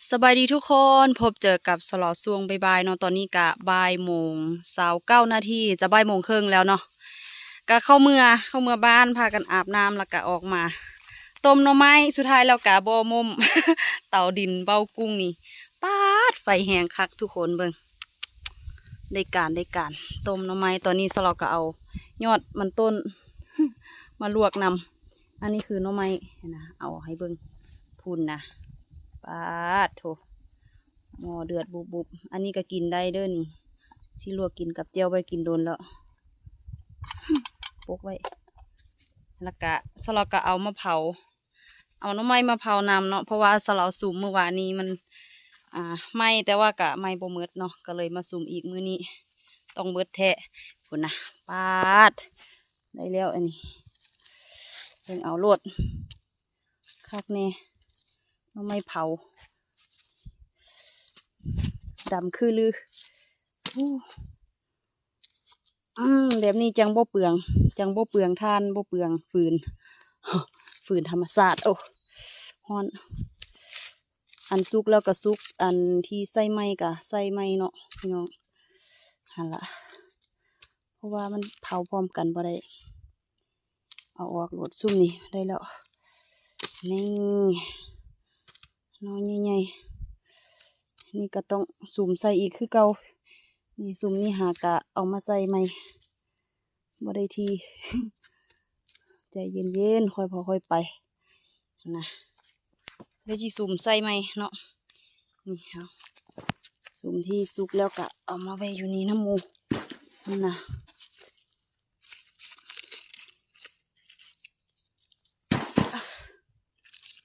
สบายดีทุกคนพบเจอกับสลอซวงบ่ายๆเนาะตอนนี้กะบ่ายโมง29 นาทีจะบ่ายโมงครึ่งแล้วเนาะกะเข้าเมื่อบ้านพากันอาบน้ำแล้วกะออกมาต้มหน่อไม้สุดท้ายแล้วกะบ่มุม เตาดินเบ้ากุ้งนี่ปาดไฟแหงคักทุกคนเบิ่งได้การต้มหน่อไม้ตอนนี้สลอก็เอายอดมันต้น มาลวกนำอันนี้คือหน่อไม้นะเอาให้เบิ่งพุ่นนะปาดโถ หม้อเดือดบุบอันนี้ก็กินได้เด้อนี่สิลวกกินกับเจียวไปกินโดนแล้วปกไว้แล้วก็สลักก็เอามาเผาเอาหน้ำไม้มาเผานำเนาะเพราะว่าสลัดสุ่มเมื่อวานนี้มันไหม้แต่ว่ากะไหม้บ่หมดเนาะก็เลยมาสุ่มอีกมื้อนี้ต้องเบิดแท้พุ่นนะปาดได้แล้วอันนี้เพิ่งเอาโลดคักแน่หน้ำไม้เผาดำคือลือแบบนี้จังบ่เปลืองท่านบ่เปลืองฟืน ฟืนธรรมชาติโอ้ฮ้อนอันสุกแล้วก็สุกอันที่ใส่ไม้ก็ใส่ไม้เนาะพี่น้องหั่นล่ะเพราะว่ามันเผาพร้อมกันบ่ได้เอาออกโหลดซุ่มนี่ได้แล้วนี่น้อยใหญ่ๆนี่ก็ต้องสุ่มใส่อีกคือเก่านี่สุ่มนี่หากะเอามาใส่ใหม่บ่ได้ที ใจเย็นๆค่อยพอค่อยไปนะเดี๋ยวจีสุ่มใส่ไหมเนาะนี่เอาสุ่มที่สุกแล้วก็เอามาไว้อยู่นี่น้ำมูนั่นนะ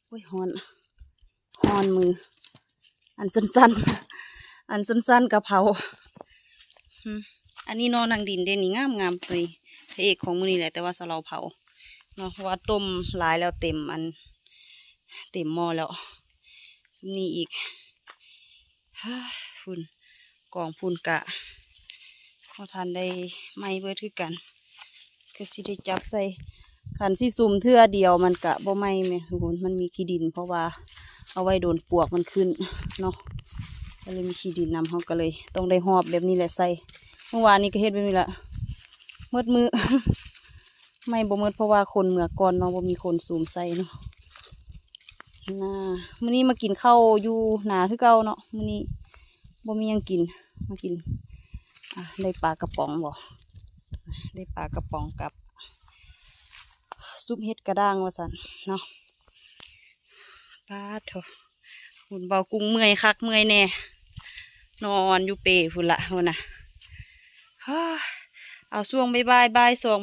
โอ้ยฮอนมืออันสั้นๆอันสั้นๆกะเพราอันนี้นอนนางดินเด่นนี่งามตัวนี้พระเอกของมือนี่แหละแต่ว่าสเราเผาเนาะเพราะว่าต้มหลายแล้วเต็มหม้อแล้วนี่อีกฝุ่นกองฝุ่นกะพอทานได้ไม่เบิดคือกันก็สิได้จับใส่ขันสิซุ่มเทื่อเดียวมันกะบ่ไหม้แม่ทุกคนมันมีขี้ดินเพราะว่าเอาไว้โดนปวกมันขึ้นเนาะก็เลยมีขี้ดินนำเขาก็เลยต้องได้หอบแบบนี้แหละใส่เมื่อวานนี้ก็เฮ็ดแบบนี้แหละมือ ไม่บ่มืดเพราะว่าคนเมื่อก่อนเนาะบ่มีคนซูมใส่เนาะมื้อนี้มากินข้าวอยู่หนาคือเก่าเนาะมื้อนี้บ่มียังกินมากินได้ปลากระป๋องบ่ได้ปลากระป๋องกับซุปเห็ดกระด้างว่าซั่นเนาะปลาเถอะหุ่นเบากุ้งเมื่อยคักเมื่อยแน่นอนอยู่เปพุ่นละพุ่นน่ะเอาช่วงบ่าย2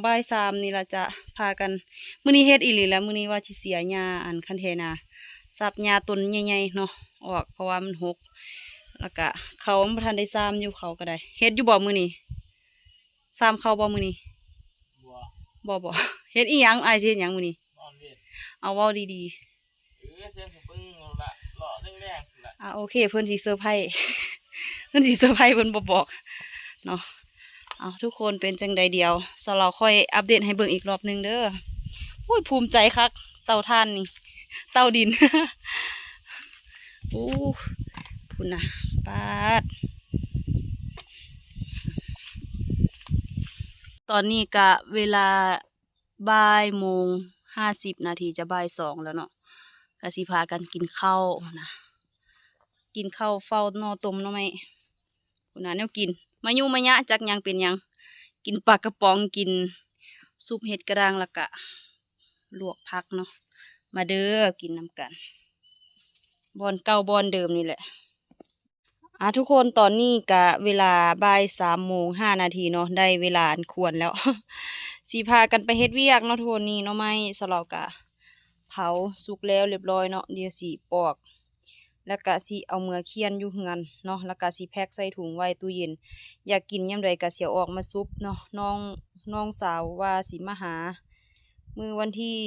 บ่าย3นี่ละจะพากันมื้อนี้เฮ็ดอีหลีแล้วมื้อนี้ว่าสิเสียหญ้าอันคันเทนาสับหญ้าต้นใหญ่ๆเนาะออกเพราะว่ามันหกแล้วก็เขาบ่ทันได้ซ้ำอยู่เขาก็ได้เฮ็ดอยู่บ่มื้อนี้ซ้ำเขาบ่มื้อนี้บ่ เฮ็ดอีหยังอ้ายสิเฮ็ดหยังมื้อนี้เอาเว้าดีๆโอเคเพิ่นสิเซอร์ไพรส์ เพิ่นสิเซอร์ไพรส์เพิ่นบ่บอกเนาะเอาทุกคนเป็นจังใดเดียวสเราค่อยอัปเดตให้เบิ่งอีกรอบนึงเด้ออุ้ยภูมิใจคักเตาถ่านนี่เตาดิน อู้พุ่นนะปาดตอนนี้กะเวลาบ่ายโมง50 นาทีจะบ่าย2แล้วเนาะก็สิพากันกินข้าวนะกินข้าวเฝ้านอต้มเนาะไหมพุ่นนะแนวกินมายุมายะจักยังเป็นยังกินปลากระป๋องกินซุปเห็ดกระด้างแล้วก็ลวกผักเนาะมาเด้อกินน้ำกันบอนเก่าบอนเดิมนี่แหละทุกคนตอนนี้กะเวลาบ่าย3:05 นาทีเนาะได้เวลาอันควรแล้ว สีพากันไปเฮ็ดเวียกเนาะโทนี่เนาะไม่สลับกะเผาสุกแล้วเรียบร้อยเนาะเดี๋ยวสีปอกแล้วก็สิเอาเมือเคียนอยู่เฮือนเนาะแล้วก็สิแพ็คใส่ถุงไว้ตู้เย็นอยากกินยามใดก็เสียออกมาซุปเนาะน้องสาวว่าสิมาหามื้อวันที่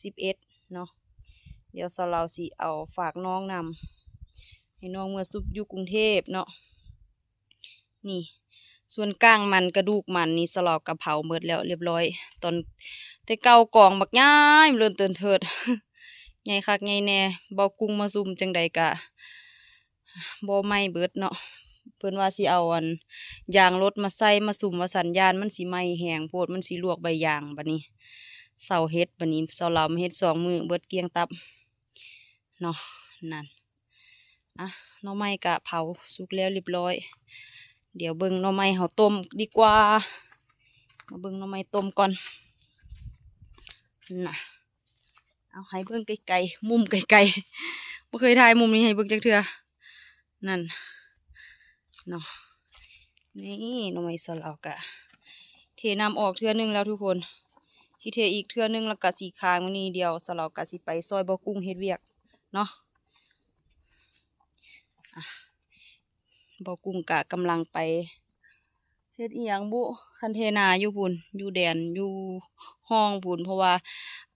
11เนาะเดี๋ยวเราสิเอาฝากน้องนำให้น้องเมื่อซุปอยู่กรุงเทพเนาะนี่ส่วนก้างมันกระดูกมันนี่สลอกกะเผาเมิดแล้วเรียบร้อยตอนแต่เก่ากองบักง่ายเลื่อนเตือนเถิด ใหญ่คักใหญ่แน่เบากุ้งมาซุ่มจังใดกะ บ่ไหม้เบิดเนาะเพิ่นว่าสิเอาอันยางรถมาใส่มาสุ่มว่าสัญญาณมันสิไหม้แห้งโพดมันสิลวกใบยางบัดนี้เสาเฮ็ดบัดนี้เสาเหลามาเฮ็ด2 มื้อเบิดเกลี้ยงตับเนาะนั่นอ่ะหน่อไม้กะเผาสุกแล้วเรียบร้อยเดี๋ยวเบิ่งหน่อไม้เฮาต้มดีกว่ามาเบิ่งหน่อไม้ต้มก่อนน่ะเอาให้เบิ่งไกลๆมุมไกลๆบ่เคยถ่ายมุมนี้ให้เบิ่งจักเทื่อนั่นเนาะนี่หน่อไม้สลาวกะเทน้ำออกเทื่อนึงแล้วทุกคนสิเทอีกเทื่อนึงแล้วก็สิค้างมื้อนี้เดียวสลาวกะสิไปซอยบ่กุ้งเฮ็ดเวียกเนาะบ่กุ้งกะกำลังไปเฮ็ดอีหยังบุคันเทนาอยู่พุ่นอยู่แดนอยู่ห้องพุ่นเพราะว่า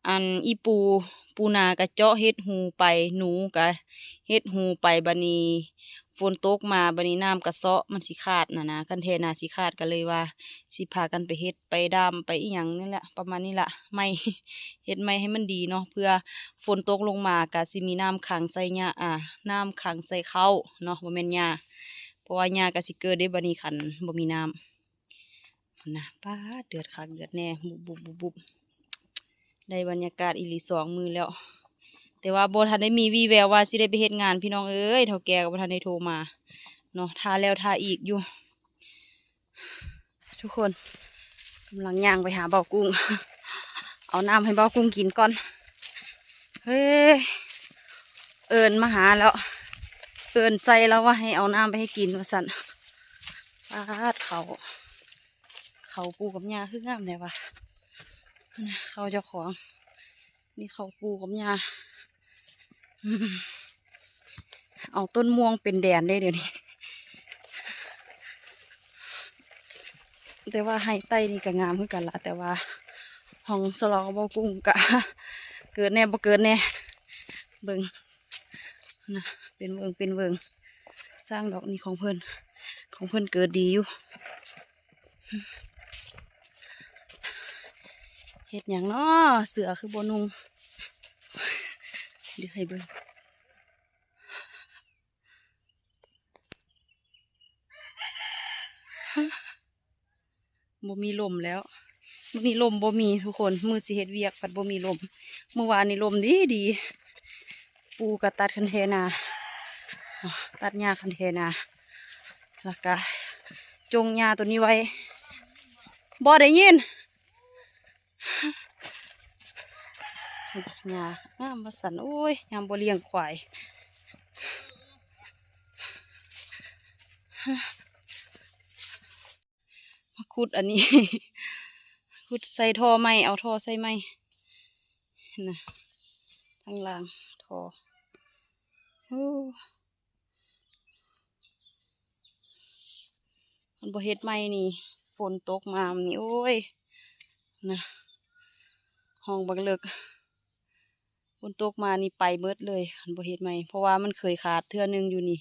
อันอีปูนากะเจาะเฮ็ดหูไปหนูกะเฮ็ดหูไปบัดนี้ฝนตกมาบัดนี้น้ำกระเซาะมันสิขาดนะคันเทนาสิขาดก็เลยว่าสิพากันไปเฮ็ดไปดามไปอีหยังนี่แหละประมาณนี้ล่ะไม่ เฮ็ดไม่ให้มันดีเนาะเพื่อฝนตกลงมากะสิมีน้ำขังใส่หญ้าน้ำขังใส่ข้าวเนาะบ่แม่นหญ้าเพราะว่าหญ้าก็สิเกิดได้บัดนี้คันบ่มีน้ำนะป้าเดือดคักเดือดแน่บุบได้บรรยากาศอีหลี2 มื้อแล้วแต่ว่าบ่ทันได้มีวี่แววว่าสิได้ไปเฮ็ดงานพี่น้องเอ้ยเฒ่าแก่ก็บ่ทันได้โทรมาเนาะท่าแล้วท่าอีกอยู่ทุกคนกำลังย่างไปหาเบากุ้ง เอาน้ำให้เบากุ้งกินก่อนเฮ้ยเอิญมาหาแล้วเอิญใส่แล้วว่าให้เอาน้ำไปให้กินว่าสั่นปาดเขาปูกับยาคืองามแต่ว่าเขาเจ้าของนี่เขาปูกับยาเอาต้นม่วงเป็นแดนได้เดี๋ยวนี้แต่ว่าให้ไต้นี่ก็งามขึ้นกันละแต่ว่าห้องสลอกบ่กุ้งกะเกิดแน่บ่เกิดแน่เบิ่งนะเป็นเวิงสร้างดอกนี้ของเพิ่นเกิดดีอยู่เฮ็ดหยังเนาะเสือคือบ่นุ่งเดี๋ยวให้เบิ่งบ่มีลมแล้วมื้อนี้ลมบ่มีทุกคนมื้อสิเฮ็ดเวียกปัดบ่มีลมเมื่อวานนี้ลมดีปูก็ตัดคันเทนาตัดหญ้าคันเทนาแล้วก็จงหญ้าตัวนี้ไว้บ่ได้ยินหญ้างามบ่สั่นโอ้ยยามบ่เลี้ยงควายมาขุดอันนี้ ขุดใส่ท่อไม้เอาท่อใส่ไม้นะทางล่างท่อมันบ่เฮ็ดไม้นี่ฝนตกมามันนี่โอ้ยนะห้องบักเลิกฝนตกมานี่ไปเบิดเลยมันบ่เฮ็ดไม้เพราะว่ามันเคยขาดเทื่อนึงอยู่นี่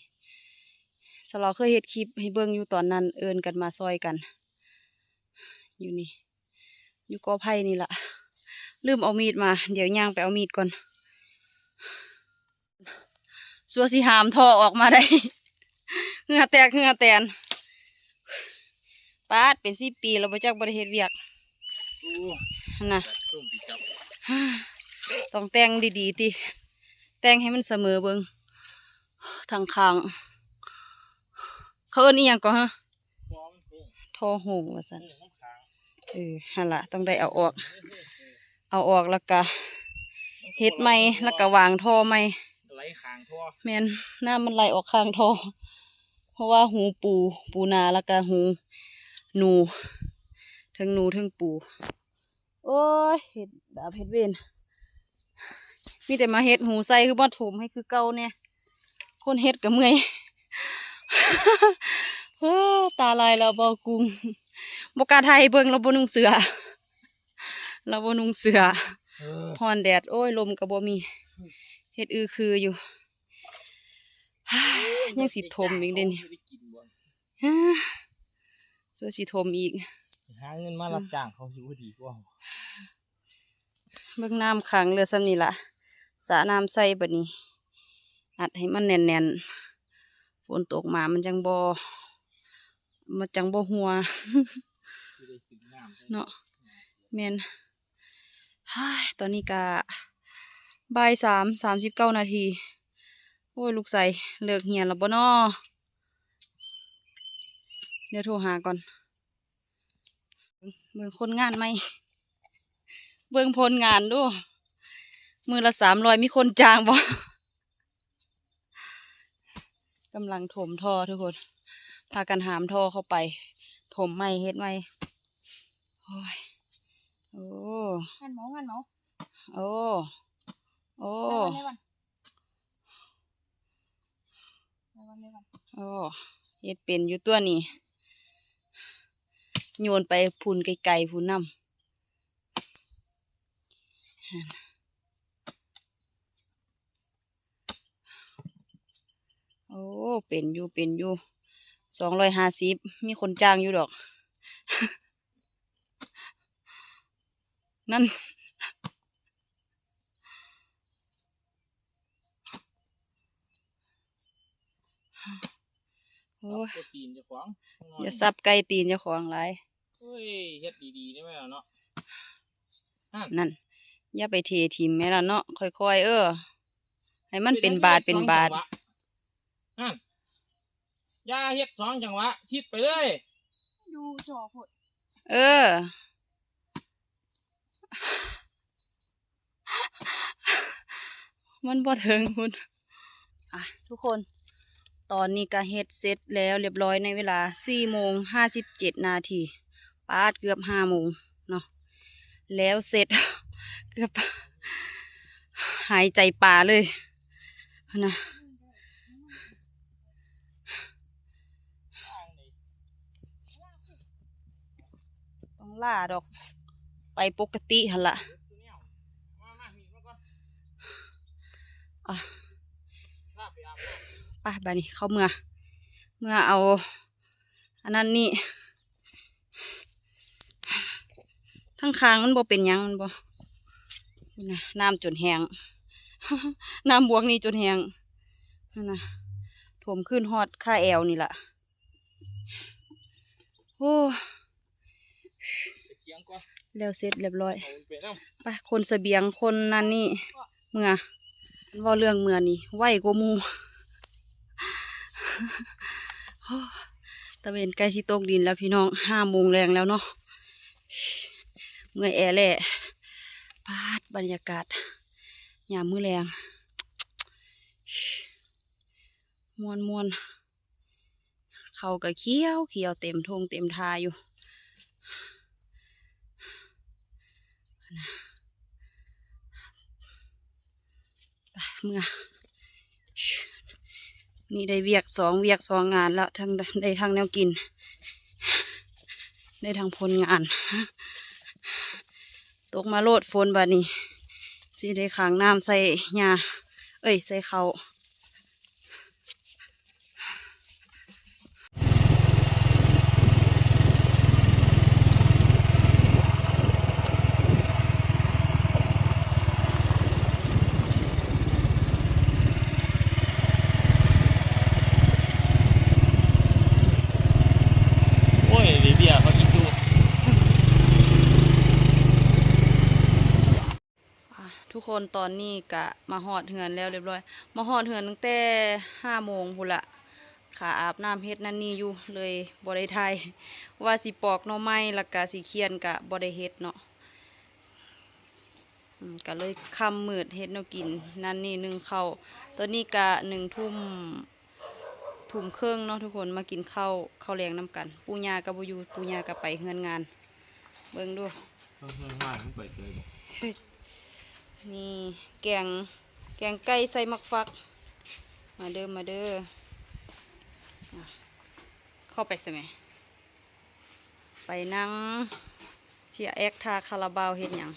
สเราเคยเฮ็ดคลิปให้เบิ่งอยู่ตอนนั้นเอิ้นกันมาซอยกันอยู่นี่อยู่กอไผ่นี่ล่ะลืมเอามีดมาเดี๋ยวย่างไปเอามีดก่อนสัวสิหามท่อออกมาได้ เหงื่อแตกเหงื่อแตนปาดเป็น10 ปีเราบ่จักบ่ได้เฮ็ดเวียกน่ะต้องแต่งดีๆติแต่งให้มันเสมอเบิ่งทางข้างเขาเอิ้นอีหยังก่อนฮะท่อโหงว่าซั่นหั่นล่ะต้องได้เอาออกแล้วก็เฮ็ดใหม่แล้วก็วางท่อใหม่ไหลข้างท่อแม่นน้ำมันไหลออกข้างท่อเพราะว่าหูปูนาแล้วก็หูหนูทั้งหนูทั้งปูโอ้ยเฮ็ดดาบเฮ็ดเวรมีแต่มาเฮ็ดหูใส่คือบ่ถมให้คือเก่าเนี่ยคนเฮ็ดก็เมื่อย ตาลายเราบ่กุ้งบ่กล้าถ่ายเบิ่งเราบ่นุ่งเสื้อพรแดดโอ้ยลมก็บ่มีเฮ็ดคืออยู่ ยังสิถมอีกเด้นี่ส่วนสิถมอีกหาเงินมารับจ้างเขาสิบ่ดีกว่าเบิ่งน้ำขังเหลือส่ำนี้ล่ะสระน้ำใส่บัดนี้อัดให้มันแน่น ฝนตกมามันจังบ่หัว สิได้กินน้ำ เนาะแม่นฮ้ายตอนนี้ก็บ่าย3:39 นาที โอ้ยลูกใส่เลิกเรียนแล้วบ่น้อเดี๋ยวโทรหาก่อน เบิ่งคนงานไหม เบิ่งผลงานดู มือละ300มีคนจ้างบ่ กำลังถมท่อทุกคน พากันหามท่อเข้าไป ถมใหม่เฮ็ดใหม่โอ้ยโอ้ งานหมอ โอ้โอ้ ในวันโอ้เฮ็ดเป็นอยู่ตัวนี้โยนไปพุ่นไกลๆพุ่นนำโอ้เป็นอยู่250มีคนจ้างอยู่ดอก นั่นโอ้ย ตัวตีนเจ้าของ อย่าซับไก่ตีนเจ้าของหลาย เฮ้ยเฮ็ดดีๆได้ไหมล่ะเนาะ นั่นอย่าไปเททิ่มแม่ล่ะเนาะค่อยๆให้มันเป็นบาทเป็นบาท นั่นอย่าเฮ็ด2 จังหวะชิดไปเลย ดูจ่อผด เออ มันบ่ถึงคุณอ่ะทุกคน ตอนนี้ก็เฮ็ดเสร็จแล้วเรียบร้อยในเวลา4:57 นาทีปาดเกือบ5 โมงเนาะแล้วเสร็จ เกือบหายใจป่าเลยนะต้องล่าดอกไปปกติหั่นล่ะอ่ะไปบัดนี้เข้าเมื่อเอาอันนั้นนี่ทั้งคางมันบ่เป็นหยังมันบ่นะน้ำจนแห้ง น้ำบวกนี่จนแห้งนั่นนะถมขึ้นฮอดค่าแอวนี่ล่ะโอ้แล้วเสร็จเรียบร้อยไปคนเสบียงคนนั่นนี่เมื่อเว้าเรื่องเมื่อนี่ไวกว่าหมู่ ตะเวนใกล้สิตกดินแล้วพี่น้อง5 โมงแรงแล้วเนาะเมื่อยแอแหละพาดบรรยากาศยามมื้อแรงม่วนเขาก็เขียวเต็มทงเต็มทาอยู่ไปเมื่อนี่ได้เวียก2 งานแล้วทั้งได้ทั้งแนวกิน ได้ทั้งผลงาน ตกมาโลดฝนบัดนี้สิได้ขังน้ำใส่หญ้าใส่เขาโอ้ยลิเบียเขากินดู ทุกคนตอนนี้กะมาหอดเหือนแล้วเรียบร้อยมาหอดเหือนตั้งแต่5 โมงพุ่นละขาอาบน้ำเฮ็ดนั่นนี่อยู่เลยบ่ได้ถ่ายว่าสิปอกหน่อไม้แล้วก็สิเคียนกะบ่ได้เฮ็ดเนาะก็เลยค่ำมืดเฮ็ดแนวกินนั่นนี่นึ่งข้าวตอนนี้กะ1 ทุ่มครึ่งเนาะทุกคนมากินข้าวแรงน้ำกันปู่ย่าก็บ่อยู่ปู่ย่าก็ไปเฮือนงานเบิ่งดู ไปเลย นี่แกงไก่ใส่มักฟักมาเด้ออ่ะเข้าไปใช่ไหมไปนั่งเชียร์แอคทาคาราบาวเฮ็ดหยัง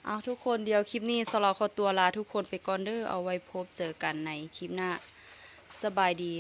เอาทุกคนเดียวคลิปนี้สลอขอตัวลาทุกคนไปก่อนเด้อเอาไว้พบเจอกันในคลิปหน้าสบายดี